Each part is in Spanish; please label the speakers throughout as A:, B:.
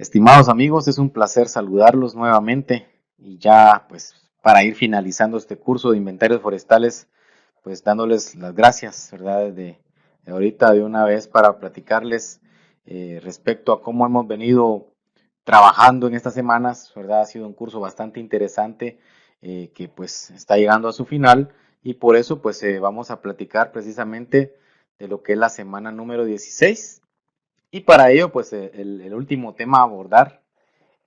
A: Estimados amigos, es un placer saludarlos nuevamente y ya pues para ir finalizando este curso de inventarios forestales, pues dándoles las gracias, ¿verdad? De ahorita de una vez para platicarles respecto a cómo hemos venido trabajando en estas semanas, ¿verdad? Ha sido un curso bastante interesante que pues está llegando a su final y por eso pues vamos a platicar precisamente de lo que es la semana número 16. Y para ello, pues el último tema a abordar,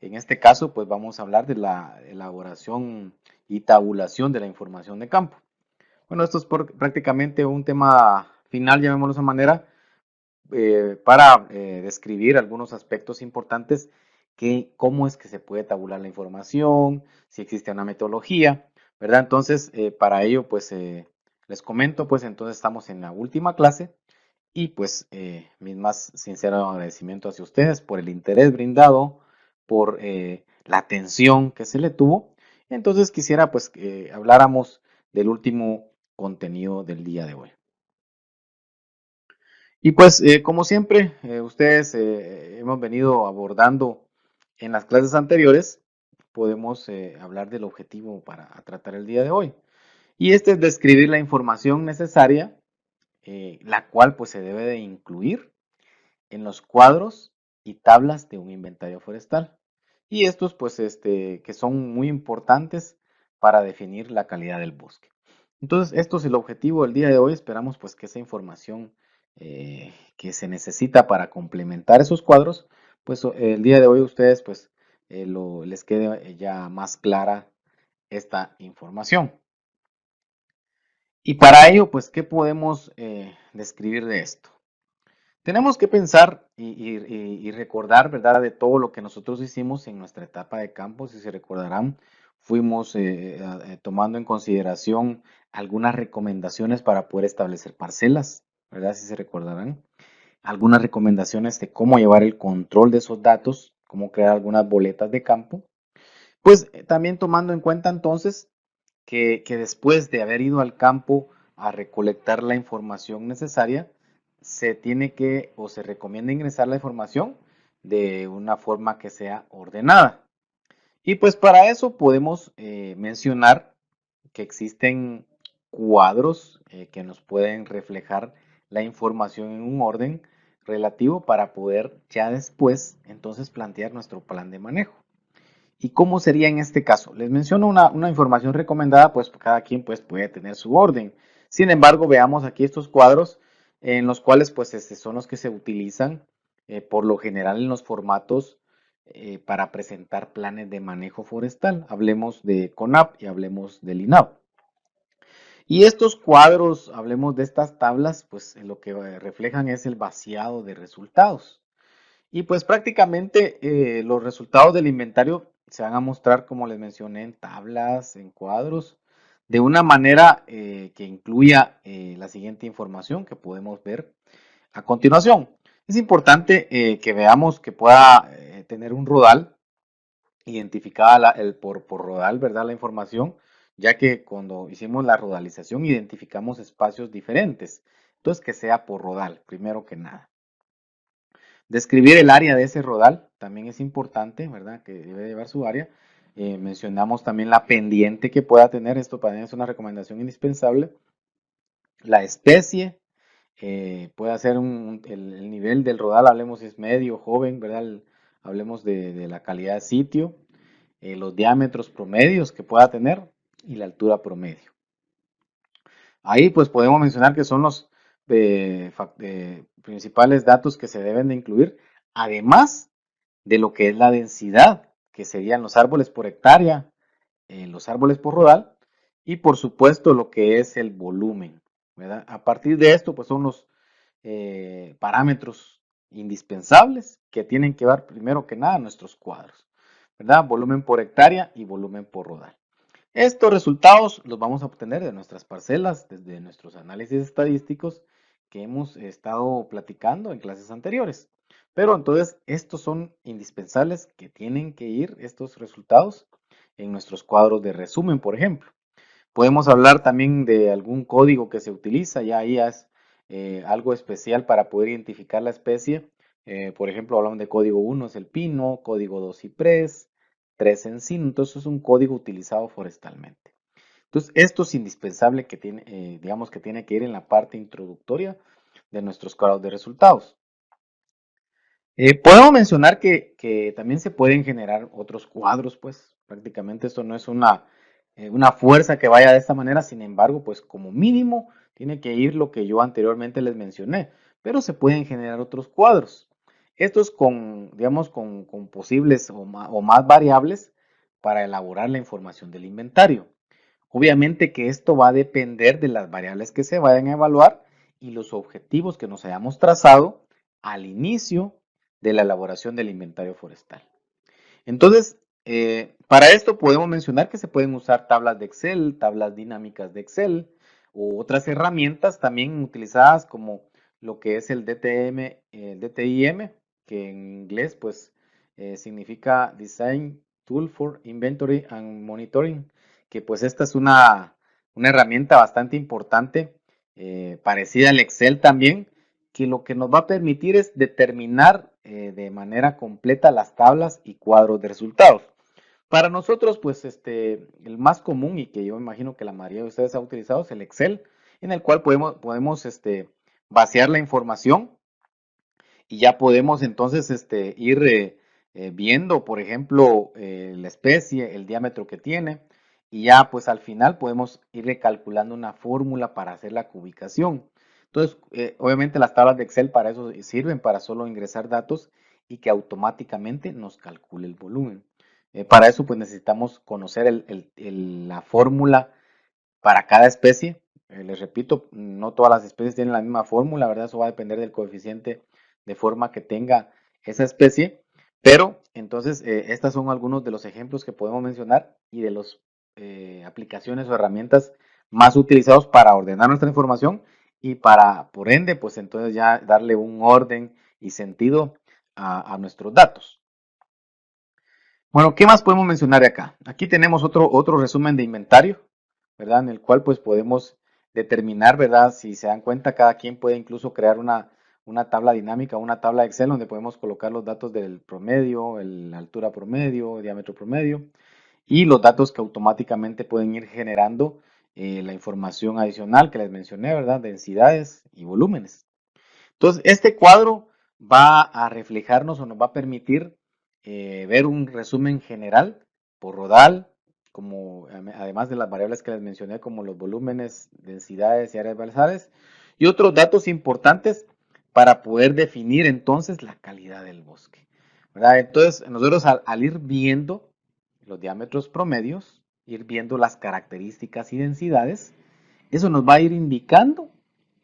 A: en este caso, pues vamos a hablar de la elaboración y tabulación de la información de campo. Bueno, esto es prácticamente un tema final, llamémoslo de esa manera, para describir algunos aspectos importantes que cómo es que se puede tabular la información, si existe una metodología, ¿verdad? Entonces, para ello, pues les comento, pues entonces estamos en la última clase y pues mis más sinceros agradecimientos hacia ustedes por el interés brindado, por la atención que se le tuvo. Entonces quisiera pues que habláramos del último contenido del día de hoy. Y pues como siempre, ustedes hemos venido abordando en las clases anteriores, podemos hablar del objetivo para tratar el día de hoy. Y este es describir la información necesaria, la cual pues se debe de incluir en los cuadros y tablas de un inventario forestal. Y estos, pues, que son muy importantes para definir la calidad del bosque. Entonces, esto es el objetivo del día de hoy. Esperamos, pues, que esa información que se necesita para complementar esos cuadros, pues, el día de hoy ustedes, pues, les quede ya más clara esta información. Y para ello, pues, ¿qué podemos describir de esto? Tenemos que pensar y recordar, ¿verdad?, de todo lo que nosotros hicimos en nuestra etapa de campo. Si se recordarán, fuimos tomando en consideración algunas recomendaciones para poder establecer parcelas, ¿verdad? Si se recordarán. Algunas recomendaciones de cómo llevar el control de esos datos, cómo crear algunas boletas de campo. Pues también tomando en cuenta entonces que después de haber ido al campo a recolectar la información necesaria, se tiene que o se recomienda ingresar la información de una forma que sea ordenada. Y pues para eso podemos mencionar que existen cuadros que nos pueden reflejar la información en un orden relativo para poder ya después entonces plantear nuestro plan de manejo. ¿Y cómo sería en este caso? Les menciono una información recomendada, pues cada quien pues, puede tener su orden. Sin embargo, veamos aquí estos cuadros en los cuales pues son los que se utilizan por lo general en los formatos para presentar planes de manejo forestal. Hablemos de CONAP y hablemos del INAP. Y estos cuadros, hablemos de estas tablas, pues lo que reflejan es el vaciado de resultados. Y pues prácticamente los resultados del inventario se van a mostrar, como les mencioné, en tablas, en cuadros, de una manera que incluya la siguiente información que podemos ver a continuación. Es importante que veamos que pueda tener un rodal identificada por rodal, ¿verdad? La información, ya que cuando hicimos la rodalización identificamos espacios diferentes. Entonces, que sea por rodal, primero que nada. Describir el área de ese rodal también es importante, ¿verdad? Que debe llevar su área. Mencionamos también la pendiente que pueda tener, esto también es una recomendación indispensable. La especie, puede ser el nivel del rodal, hablemos si es medio, joven, ¿verdad? Hablemos de la calidad de sitio, los diámetros promedios que pueda tener y la altura promedio. Ahí pues podemos mencionar que son los principales datos que se deben de incluir, además de lo que es la densidad, que serían los árboles por hectárea, los árboles por rodal, y por supuesto lo que es el volumen, ¿verdad? A partir de esto, pues son los parámetros indispensables que tienen que ver primero que nada nuestros cuadros, ¿verdad? Volumen por hectárea y volumen por rodal. Estos resultados los vamos a obtener de nuestras parcelas, desde nuestros análisis estadísticos que hemos estado platicando en clases anteriores. Pero entonces estos son indispensables que tienen que ir estos resultados en nuestros cuadros de resumen, por ejemplo. Podemos hablar también de algún código que se utiliza, ya ahí es algo especial para poder identificar la especie Por ejemplo, hablamos de código 1 es el pino, código 2 ciprés, 3 encino, entonces es un código utilizado forestalmente. Entonces, esto es indispensable que tiene, digamos que tiene que ir en la parte introductoria de nuestros cuadros de resultados. Podemos mencionar que también se pueden generar otros cuadros, pues prácticamente esto no es una fuerza que vaya de esta manera, sin embargo, pues como mínimo tiene que ir lo que yo anteriormente les mencioné, pero se pueden generar otros cuadros. Estos con, digamos, con posibles o más variables para elaborar la información del inventario. Obviamente que esto va a depender de las variables que se vayan a evaluar y los objetivos que nos hayamos trazado al inicio de la elaboración del inventario forestal. Entonces, para esto podemos mencionar que se pueden usar tablas de Excel, tablas dinámicas de Excel u otras herramientas también utilizadas como lo que es el DTM, el DTIM, que en inglés pues significa Design Tool for Inventory and Monitoring, que pues esta es una herramienta bastante importante, parecida al Excel también, que lo que nos va a permitir es determinar de manera completa las tablas y cuadros de resultados. Para nosotros, pues el más común y que yo imagino que la mayoría de ustedes ha utilizado es el Excel, en el cual podemos vaciar la información y ya podemos entonces ir viendo, por ejemplo, la especie, el diámetro que tiene, y ya pues al final podemos ir calculando una fórmula para hacer la cubicación. Entonces, obviamente las tablas de Excel para eso sirven, para solo ingresar datos y que automáticamente nos calcule el volumen. Para eso pues necesitamos conocer la fórmula para cada especie. Les repito, no todas las especies tienen la misma fórmula, ¿verdad? Eso va a depender del coeficiente de forma que tenga esa especie. Pero entonces, estos son algunos de los ejemplos que podemos mencionar y de las aplicaciones o herramientas más utilizados para ordenar nuestra información y para, por ende, pues entonces ya darle un orden y sentido a nuestros datos. Bueno, ¿qué más podemos mencionar de acá? Aquí tenemos otro resumen de inventario, ¿verdad? En el cual pues podemos determinar, ¿verdad? Si se dan cuenta, cada quien puede incluso crear una tabla dinámica, una tabla Excel donde podemos colocar los datos del promedio, la altura promedio, el diámetro promedio y los datos que automáticamente pueden ir generando la información adicional que les mencioné, ¿verdad? Densidades y volúmenes. Entonces, este cuadro va a reflejarnos o nos va a permitir ver un resumen general por rodal, como además de las variables que les mencioné, como los volúmenes, densidades y áreas basales, y otros datos importantes para poder definir entonces la calidad del bosque, ¿verdad? Entonces, nosotros al ir viendo los diámetros promedios, ir viendo las características y densidades, eso nos va a ir indicando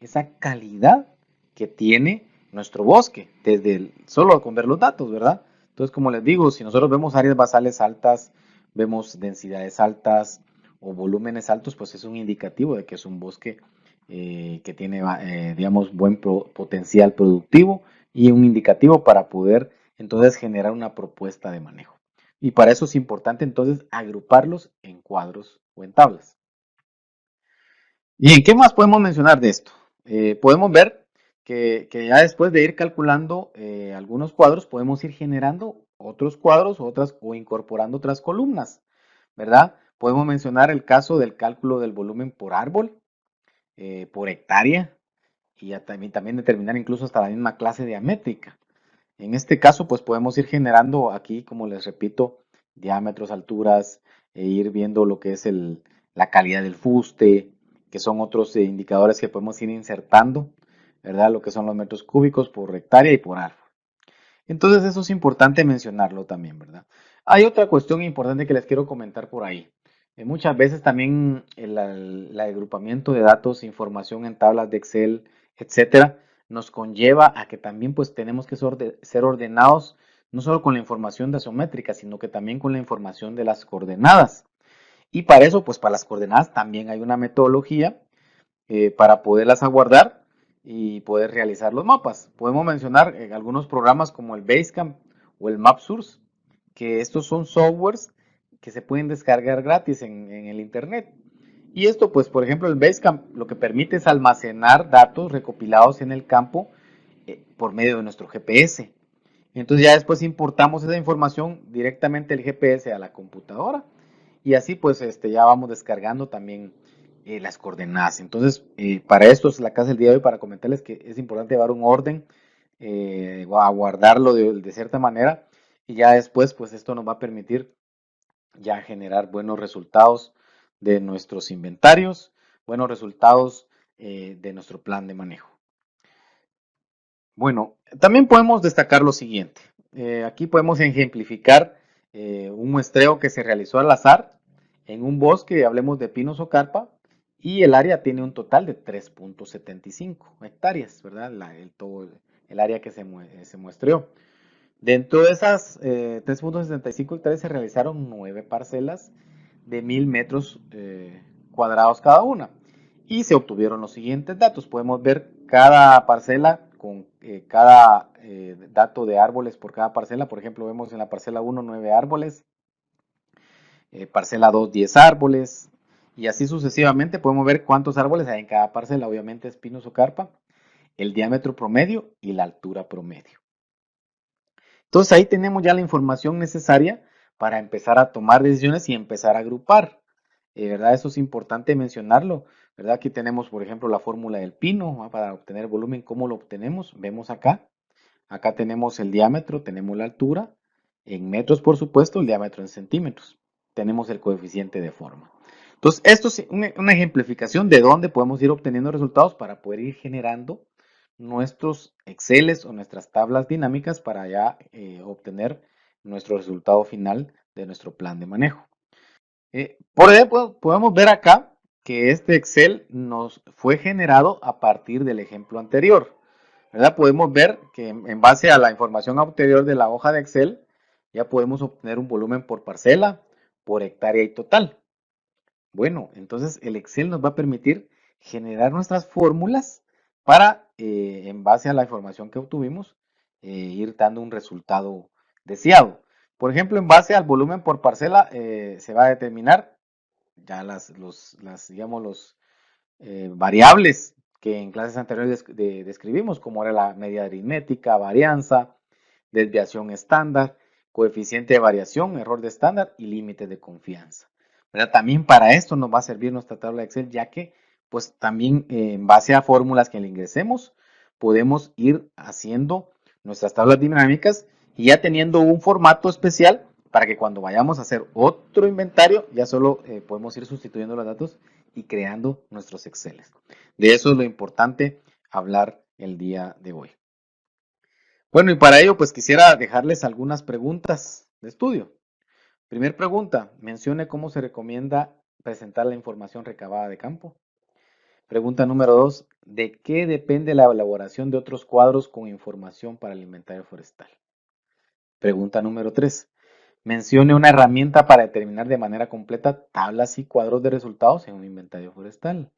A: esa calidad que tiene nuestro bosque, solo con ver los datos, ¿verdad? Entonces, como les digo, si nosotros vemos áreas basales altas, vemos densidades altas o volúmenes altos, pues es un indicativo de que es un bosque que tiene, digamos, buen potencial productivo y un indicativo para poder entonces generar una propuesta de manejo. Y para eso es importante entonces agruparlos en cuadros o en tablas. ¿Y en qué más podemos mencionar de esto? Podemos ver que ya después de ir calculando algunos cuadros, podemos ir generando otros cuadros o incorporando otras columnas, ¿verdad? Podemos mencionar el caso del cálculo del volumen por árbol, por hectárea, y ya también determinar incluso hasta la misma clase diamétrica. En este caso, pues podemos ir generando aquí, como les repito, diámetros, alturas, e ir viendo lo que es la calidad del fuste, que son otros indicadores que podemos ir insertando, ¿verdad? Lo que son los metros cúbicos por hectárea y por árbol. Entonces, eso es importante mencionarlo también, ¿verdad? Hay otra cuestión importante que les quiero comentar por ahí. Muchas veces también el agrupamiento de datos, información en tablas de Excel, etcétera, nos conlleva a que también pues tenemos que ser ordenados no solo con la información dasométrica, sino que también con la información de las coordenadas. Y para eso, pues para las coordenadas también hay una metodología para poderlas aguardar y poder realizar los mapas. Podemos mencionar algunos programas como el Basecamp o el MapSource, que estos son softwares que se pueden descargar gratis en el internet. Y esto, pues, por ejemplo, el Basecamp lo que permite es almacenar datos recopilados en el campo por medio de nuestro GPS. Entonces ya después importamos esa información directamente del GPS a la computadora y así pues ya vamos descargando también las coordenadas. Entonces para esto es la clase del día de hoy, para comentarles que es importante llevar un orden, a guardarlo de cierta manera y ya después pues esto nos va a permitir ya generar buenos resultados de nuestros inventarios, buenos resultados de nuestro plan de manejo. Bueno, también podemos destacar lo siguiente. Aquí podemos ejemplificar un muestreo que se realizó al azar en un bosque, hablemos de pinos o carpa, y el área tiene un total de 3.75 hectáreas, ¿verdad? Todo el área que se muestreó. Dentro de esas 3.75 hectáreas se realizaron 9 parcelas de 1000 metros cuadrados cada una y se obtuvieron los siguientes datos. Podemos ver cada parcela con cada dato de árboles por cada parcela. Por ejemplo, vemos en la parcela 1 9 árboles, parcela 2 10 árboles y así sucesivamente. Podemos ver cuántos árboles hay en cada parcela, obviamente espinos o carpa, el diámetro promedio y la altura promedio. Entonces ahí tenemos ya la información necesaria para empezar a tomar decisiones y empezar a agrupar. ¿Verdad? Eso es importante mencionarlo. ¿Verdad? Aquí tenemos, por ejemplo, la fórmula del pino, ¿va? Para obtener volumen. ¿Cómo lo obtenemos? Vemos acá. Acá tenemos el diámetro, tenemos la altura en metros, por supuesto, el diámetro en centímetros. Tenemos el coeficiente de forma. Entonces, esto es una ejemplificación de dónde podemos ir obteniendo resultados para poder ir generando nuestros Exceles o nuestras tablas dinámicas para ya obtener nuestro resultado final de nuestro plan de manejo. Por ejemplo, podemos ver acá que este Excel nos fue generado a partir del ejemplo anterior, ¿verdad? Podemos ver que en base a la información anterior de la hoja de Excel, ya podemos obtener un volumen por parcela, por hectárea y total. Bueno, entonces el Excel nos va a permitir generar nuestras fórmulas para, en base a la información que obtuvimos, ir dando un resultado deseado. Por ejemplo, en base al volumen por parcela, se va a determinar ya digamos, los variables que en clases anteriores describimos, como era la media aritmética, varianza, desviación estándar, coeficiente de variación, error de estándar y límite de confianza. ¿Verdad? También para esto nos va a servir nuestra tabla de Excel, ya que pues también en base a fórmulas que le ingresemos, podemos ir haciendo nuestras tablas dinámicas y ya teniendo un formato especial para que cuando vayamos a hacer otro inventario, ya solo podemos ir sustituyendo los datos y creando nuestros Exceles. De eso es lo importante hablar el día de hoy. Bueno, y para ello, pues quisiera dejarles algunas preguntas de estudio. Primer pregunta, mencione cómo se recomienda presentar la información recabada de campo. Pregunta número 2, ¿de qué depende la elaboración de otros cuadros con información para el inventario forestal? Pregunta número 3, mencione una herramienta para determinar de manera completa tablas y cuadros de resultados en un inventario forestal.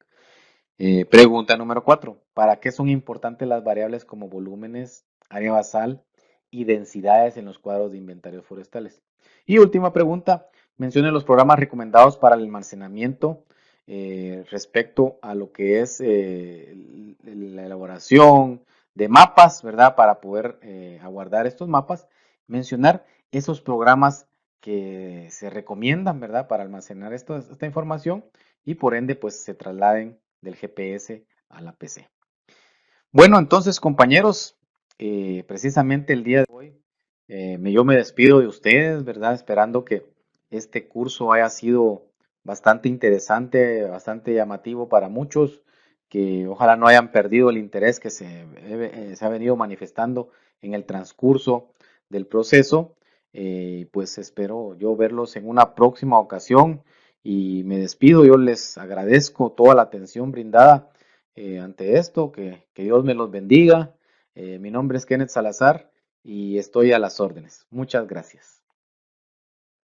A: Pregunta número 4. ¿Para qué son importantes las variables como volúmenes, área basal y densidades en los cuadros de inventarios forestales? Y última pregunta. Mencione los programas recomendados para el almacenamiento respecto a lo que es la elaboración de mapas, ¿verdad? Para poder aguardar estos mapas. Mencionar esos programas que se recomiendan, ¿verdad? Para almacenar esta información y por ende pues se trasladen del GPS a la PC. Bueno, entonces compañeros, precisamente el día de hoy yo me despido de ustedes, ¿verdad? Esperando que este curso haya sido bastante interesante, bastante llamativo para muchos, que ojalá no hayan perdido el interés que se ha venido manifestando en el transcurso del proceso. Pues espero yo verlos en una próxima ocasión y me despido. Yo les agradezco toda la atención brindada ante esto, que Dios me los bendiga. Mi nombre es Kenneth Salazar y estoy a las órdenes. Muchas gracias.